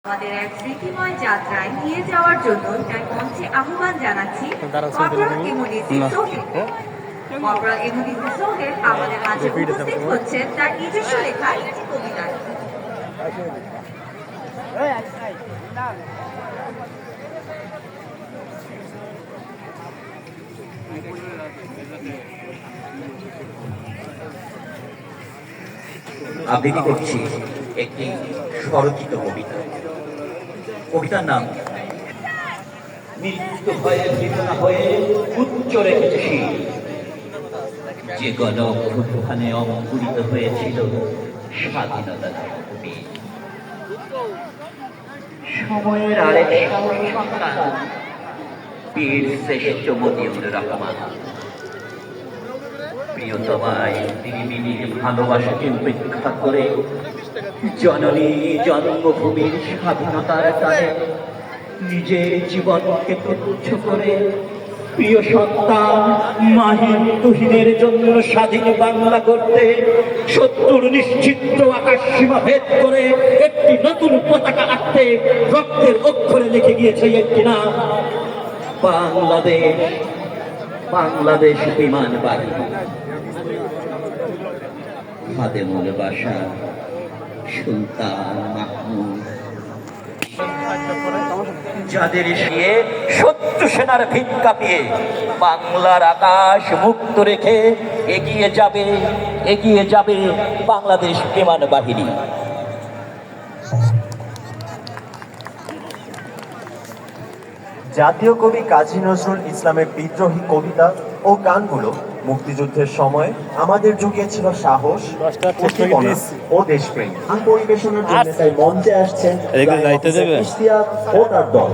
আমাদের এক স্মৃতিময় যাত্রায় নিয়ে যাওয়ার জন্য তাই মঞ্চে আহ্বান জানাচ্ছি corporal immunity Sohel. Corporal immunity Sohel আমাদের মাঝে উপস্থিত হচ্ছেন তার নিজস্ব লেখা একটি কবিতা। আবৃত্তি করছি একটি স্বরচিত কবিতা। কবিতার নাম মৃত্যু ভয়ে বেদনা হয়ে উচ্চ রেখেছে শির, যে গণ অভ্যুত্থানে অঙ্কুরিত হয়েছিল স্বাধীনতার বীজ। সময়ের আরেক সাহসী সন্তান বীর শ্রেষ্ঠ মতিউর রহমান। প্রিয়তমায় তিনি নিজের ভালোবাসাকে উপেক্ষা করে জননী জন্মভূমির স্বাধীনতার টানে নিজের জীবনকে তুচ্ছ করে প্রিয় সন্তান মাহিন তুহিনের জন্য স্বাধীন বাংলা করতে শত্রুর নিশ্চিত আকাশ সীমা ভেদ করে একটি নতুন পতাকা আঁকতে রক্তের অক্ষরে লিখে গিয়েছে একটি নাম, বাংলাদেশ। বাংলাদেশ বিমান বাহিনী, খাদেমুল বাশার সুলতান মাহমুদ, যাদের গিয়ে শত্রু সেনার ভিত কাঁপিয়ে বাংলার আকাশ মুক্ত রেখে এগিয়ে যাবে বাংলাদেশ বিমান বাহিনী। জাতীয় কবি কাজী নজরুল ইসলামের বিদ্রোহী কবিতা ও গানগুলো মুক্তিযুদ্ধের সময় আমাদের জুগিয়েছিল সাহস, উদ্দীপনা ও দেশপ্রেম। গান পরিবেশনার জন্য তাই মঞ্চে আসছেন ইশতিয়াক ও তার দল।